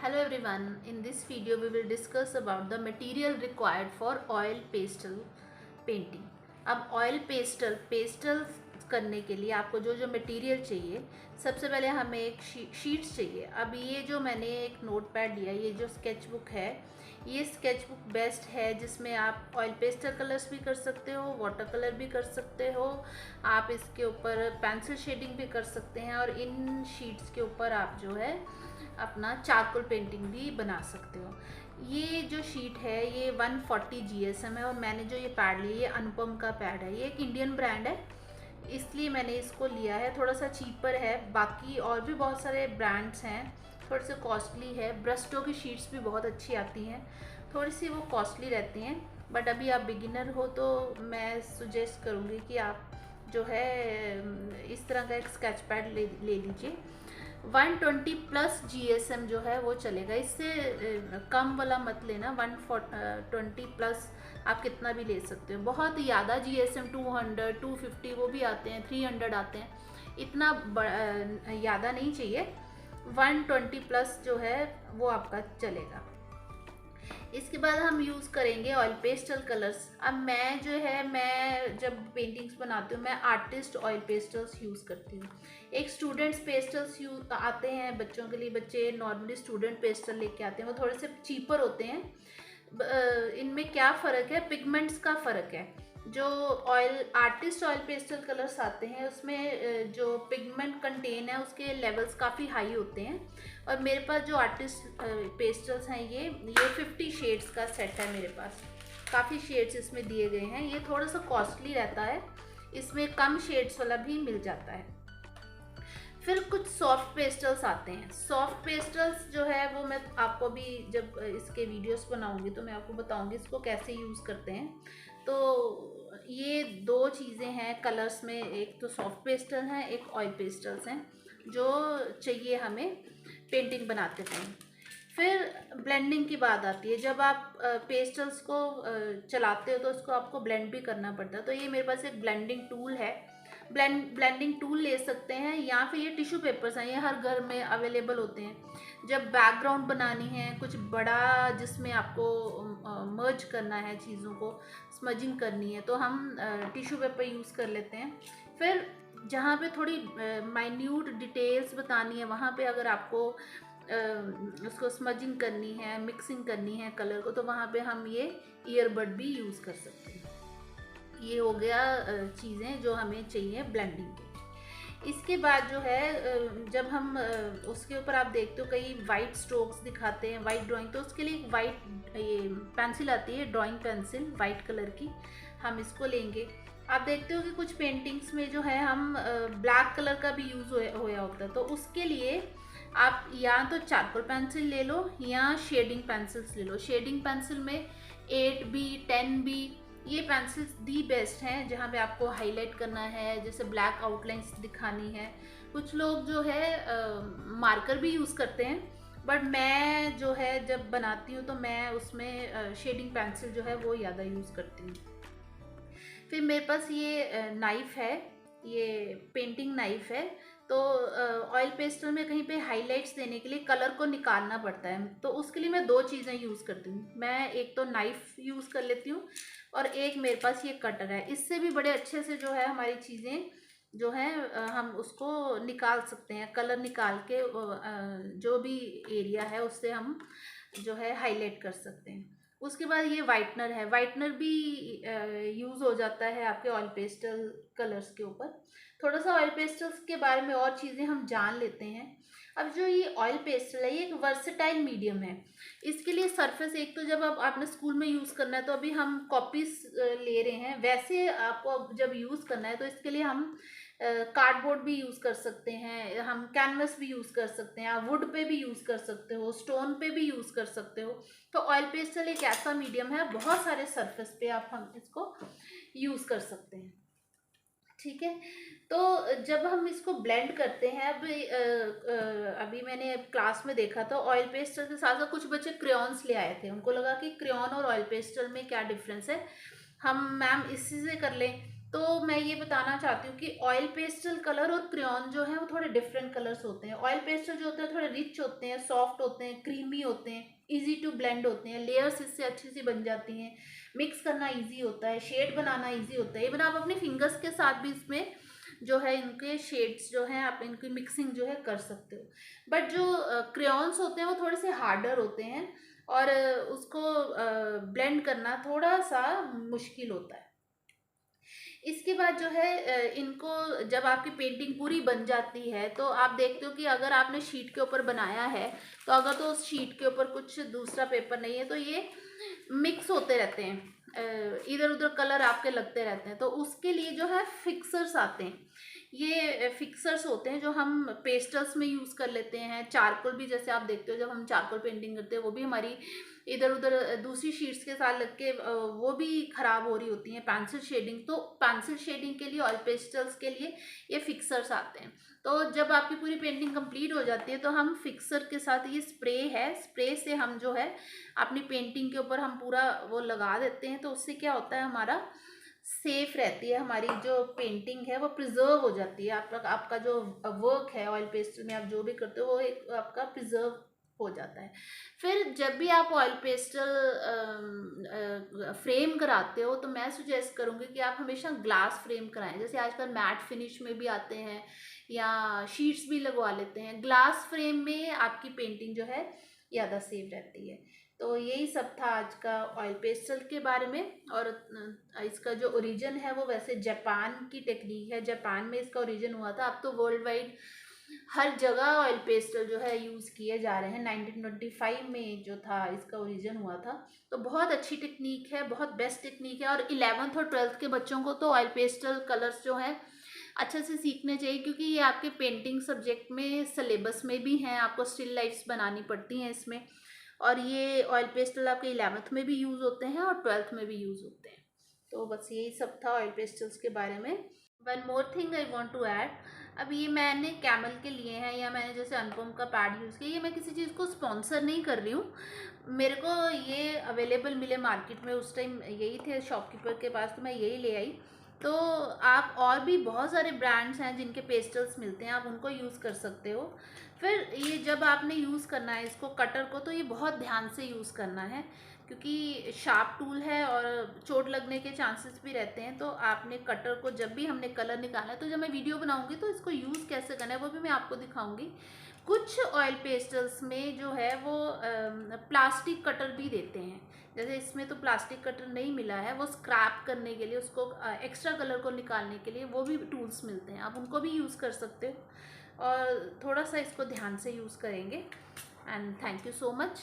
Hello everyone, in this video we will discuss about the material required for oil pastel painting. अब oil pastel करने के लिए आपको जो जो मटेरियल चाहिए, सबसे पहले हमें एक शीट्स चाहिए। अब ये जो मैंने एक नोट पैड लिया, ये जो स्केच बुक है, ये स्केच बुक बेस्ट है जिसमें आप ऑयल पेस्टल कलर्स भी कर सकते हो, वाटर कलर भी कर सकते हो, आप इसके ऊपर पेंसिल शेडिंग भी कर सकते हैं और इन शीट्स के ऊपर आप जो है अपना चारकोल पेंटिंग भी बना सकते हो। ये जो शीट है ये 140 GSM है और मैंने जो ये पैड लिया ये अनुपम का पैड है। ये एक इंडियन ब्रांड है, इसलिए मैंने इसको लिया है। थोड़ा सा चीपर है, बाकी और भी बहुत सारे ब्रांड्स हैं, थोड़े से कॉस्टली है। ब्रस्टो की शीट्स भी बहुत अच्छी आती हैं, थोड़ी सी वो कॉस्टली रहती हैं, बट अभी आप बिगिनर हो तो मैं सुजेस्ट करूँगी कि आप जो है इस तरह का एक स्केच पैड ले लीजिए। 120 प्लस GSM जो है वो चलेगा, इससे कम वाला मत लेना। 120 प्लस आप कितना भी ले सकते हो। बहुत ज़्यादा GSM 200 250 वो भी आते हैं, 300 आते हैं, इतना ज़्यादा नहीं चाहिए। 120 प्लस जो है वो आपका चलेगा। इसके बाद हम यूज़ करेंगे ऑयल पेस्टल कलर्स। अब मैं जब पेंटिंग्स बनाती हूँ मैं आर्टिस्ट ऑयल पेस्टल्स यूज़ करती हूँ। एक स्टूडेंट्स पेस्टल्स आते हैं बच्चों के लिए, बच्चे नॉर्मली स्टूडेंट पेस्टल लेके आते हैं, वो थोड़े से चीपर होते हैं। इनमें क्या फ़र्क है, पिगमेंट्स का फ़र्क है। जो आर्टिस्ट ऑयल पेस्टल कलर्स आते हैं उसमें जो पिगमेंट कंटेन है उसके लेवल्स काफ़ी हाई होते हैं, और मेरे पास जो आर्टिस्ट पेस्टल्स हैं ये 50 शेड्स का सेट है मेरे पास। काफ़ी शेड्स इसमें दिए गए हैं। ये थोड़ा सा कॉस्टली रहता है, इसमें कम शेड्स वाला भी मिल जाता है। फिर कुछ सॉफ्ट पेस्टल्स आते हैं। सॉफ्ट पेस्टल्स जो है वो मैं आपको भी जब इसके वीडियोस बनाऊंगी तो मैं आपको बताऊंगी इसको कैसे यूज़ करते हैं। तो ये दो चीज़ें हैं कलर्स में, एक तो सॉफ्ट पेस्टल हैं, एक ऑयल पेस्टल्स हैं जो चाहिए हमें पेंटिंग बनाते टाइम। फिर ब्लेंडिंग की बात आती है। जब आप पेस्टल्स को चलाते हो तो उसको आपको ब्लेंड भी करना पड़ता है। तो ये मेरे पास एक ब्लेंडिंग टूल है, ब्लेंडिंग टूल ले सकते हैं, या फिर ये टिश्यू पेपर्स हैं, ये हर घर में अवेलेबल होते हैं। जब बैकग्राउंड बनानी है कुछ बड़ा जिसमें आपको मर्ज करना है, चीज़ों को स्मजिंग करनी है, तो हम टिश्यू पेपर यूज़ कर लेते हैं। फिर जहाँ पे थोड़ी माइन्यूट डिटेल्स बतानी है, वहाँ पे अगर आपको उसको स्मजिंग करनी है, मिक्सिंग करनी है कलर को, तो वहाँ पे हम ये ईयरबड भी यूज़ कर सकते हैं। ये हो गया चीज़ें जो हमें चाहिए ब्लेंडिंग के लिए। इसके बाद जो है जब हम उसके ऊपर आप देखते हो कई वाइट स्ट्रोक्स दिखाते हैं, वाइट ड्राइंग, तो उसके लिए एक वाइट ये पेंसिल आती है, ड्राइंग पेंसिल वाइट कलर की, हम इसको लेंगे। आप देखते हो कि कुछ पेंटिंग्स में जो है हम ब्लैक कलर का भी यूज़ होया होता है, तो उसके लिए आप या तो चारकोल पेंसिल ले लो या शेडिंग पेंसिल्स ले लो। शेडिंग पेंसिल में 8B 10B ये पेंसिल्स दी बेस्ट हैं जहाँ पे आपको हाईलाइट करना है, जैसे ब्लैक आउटलाइंस दिखानी है। कुछ लोग जो है मार्कर भी यूज़ करते हैं, बट मैं जो है जब बनाती हूँ तो मैं उसमें शेडिंग पेंसिल जो है वो ज़्यादा यूज़ करती हूँ। फिर मेरे पास ये नाइफ़ है, ये पेंटिंग नाइफ़ है। तो ऑयल पेस्टल में कहीं पे हाइलाइट्स देने के लिए कलर को निकालना पड़ता है, तो उसके लिए मैं दो चीज़ें यूज़ करती हूँ। मैं एक तो नाइफ़ यूज़ कर लेती हूँ और एक मेरे पास ये कटर है। इससे भी बड़े अच्छे से जो है हमारी चीज़ें जो है हम उसको निकाल सकते हैं, कलर निकाल के जो भी एरिया है उससे हम जो है हाईलाइट कर सकते हैं। उसके बाद ये वाइटनर है, वाइटनर भी यूज़ हो जाता है आपके ऑयल पेस्टल कलर्स के ऊपर। थोड़ा सा ऑयल पेस्टल्स के बारे में और चीज़ें हम जान लेते हैं। अब जो ये ऑयल पेस्टल है ये एक वर्सेटाइल मीडियम है। इसके लिए सरफेस, एक तो जब अब आपने स्कूल में यूज़ करना है तो अभी हम कॉपीज ले रहे हैं, वैसे आपको अब जब यूज़ करना है तो इसके लिए हम कार्डबोर्ड भी यूज़ कर सकते हैं, हम कैनवस भी यूज़ कर सकते हैं, आप वुड पे भी यूज़ कर सकते हो, स्टोन पे भी यूज़ कर सकते हो। तो ऑयल पेस्टल एक ऐसा मीडियम है, बहुत सारे सरफेस पे आप हम इसको यूज़ कर सकते हैं। ठीक है, तो जब हम इसको ब्लेंड करते हैं, अभी मैंने क्लास में देखा था ऑयल पेस्टल के साथ साथ कुछ बच्चे क्रेयॉन्स ले आए थे। उनको लगा कि क्रेयॉन और ऑयल पेस्टल में क्या डिफरेंस है, हम मैम इसी से कर लें। तो मैं ये बताना चाहती हूँ कि ऑयल पेस्टल कलर और क्रेयॉन जो है वो थोड़े डिफरेंट कलर्स होते हैं। ऑयल पेस्टल जो होते हैं थोड़े रिच होते हैं, सॉफ्ट होते हैं, क्रीमी होते हैं, इजी टू ब्लेंड होते हैं, लेयर्स इससे अच्छी सी बन जाती हैं, मिक्स करना इजी होता है, शेड बनाना इजी होता है। इवन आप अपने फिंगर्स के साथ भी इसमें जो है इनके शेड्स जो हैं आप इनकी मिक्सिंग जो है कर सकते हो। बट जो क्रेयॉन्स होते हैं वो थोड़े से हार्डर होते हैं और उसको ब्लेंड करना थोड़ा सा मुश्किल होता है। इसके बाद जो है इनको जब आपकी पेंटिंग पूरी बन जाती है तो आप देखते हो कि अगर आपने शीट के ऊपर बनाया है तो अगर तो उस शीट के ऊपर कुछ दूसरा पेपर नहीं है तो ये मिक्स होते रहते हैं, इधर उधर कलर आपके लगते रहते हैं। तो उसके लिए जो है फिक्सर्स आते हैं। ये फिक्सर्स होते हैं जो हम पेस्टल्स में यूज़ कर लेते हैं। चारकोल भी जैसे आप देखते हो जब हम चारकोल पेंटिंग करते हैं वो भी हमारी इधर उधर दूसरी शीट्स के साथ लग के वो भी ख़राब हो रही होती हैं। पेंसिल शेडिंग, तो पेंसिल शेडिंग के लिए ऑयल पेस्टल्स के लिए ये फिक्सर्स आते हैं। तो जब आपकी पूरी पेंटिंग कंप्लीट हो जाती है तो हम फिक्सर के साथ, ये स्प्रे है, स्प्रे से हम जो है अपनी पेंटिंग के ऊपर हम पूरा वो लगा देते हैं। तो उससे क्या होता है, हमारा सेफ रहती है, हमारी जो पेंटिंग है वो प्रिजर्व हो जाती है। आपका जो वर्क है ऑयल पेस्टल में आप जो भी करते हो वो एक आपका प्रिजर्व हो जाता है। फिर जब भी आप ऑयल पेस्टल फ्रेम कराते हो तो मैं सुजेस्ट करूँगी कि आप हमेशा ग्लास फ्रेम कराएं। जैसे आजकल मैट फिनिश में भी आते हैं या शीट्स भी लगवा लेते हैं। ग्लास फ्रेम में आपकी पेंटिंग जो है ज़्यादा सेफ रहती है। तो यही सब था आज का ऑयल पेस्टल के बारे में। और इसका जो ओरिजिन है वो वैसे जापान की टेक्निक है, जापान में इसका ओरिजिन हुआ था। अब तो वर्ल्ड वाइड हर जगह ऑयल पेस्टल जो है यूज़ किए जा रहे हैं। 1925 में जो था इसका ओरिजिन हुआ था। तो बहुत अच्छी टेक्निक है, बहुत बेस्ट टेक्निक है। और 11th और 12th के बच्चों को तो ऑयल पेस्टल कलर्स जो हैं अच्छे से सीखने चाहिए, क्योंकि ये आपके पेंटिंग सब्जेक्ट में सिलेबस में भी हैं। आपको स्टिल लाइफ्स बनानी पड़ती हैं इसमें। और ये ऑयल पेस्टल आपके 11th में भी यूज़ होते हैं और 12th में भी यूज़ होते हैं। तो बस यही सब था ऑयल पेस्टल्स के बारे में। One more thing I want to add, अब ये मैंने कैमल के लिए हैं या मैंने जैसे अनुपम का पैड यूज़ किया, ये मैं किसी चीज़ को स्पॉन्सर नहीं कर रही हूँ। मेरे को ये अवेलेबल मिले मार्केट में, उस टाइम यही थे शॉपकीपर के पास, तो मैं यही ले आई। तो आप और भी बहुत सारे ब्रांड्स हैं जिनके पेस्टल्स मिलते हैं, आप उनको यूज़ कर सकते हो। फिर ये जब आपने यूज़ करना है इसको, कटर को, तो ये बहुत ध्यान से यूज़ करना है क्योंकि शार्प टूल है और चोट लगने के चांसेस भी रहते हैं। तो आपने कटर को, जब भी हमने कलर निकाला है, तो जब मैं वीडियो बनाऊंगी तो इसको यूज़ कैसे करना है वो भी मैं आपको दिखाऊंगी। कुछ ऑयल पेस्टल्स में जो है वो प्लास्टिक कटर भी देते हैं। जैसे इसमें तो प्लास्टिक कटर नहीं मिला है, वो स्क्रैप करने के लिए, उसको एक्स्ट्रा कलर को निकालने के लिए वो भी टूल्स मिलते हैं, आप उनको भी यूज़ कर सकते हो। और थोड़ा सा इसको ध्यान से यूज़ करेंगे। And thank you so much.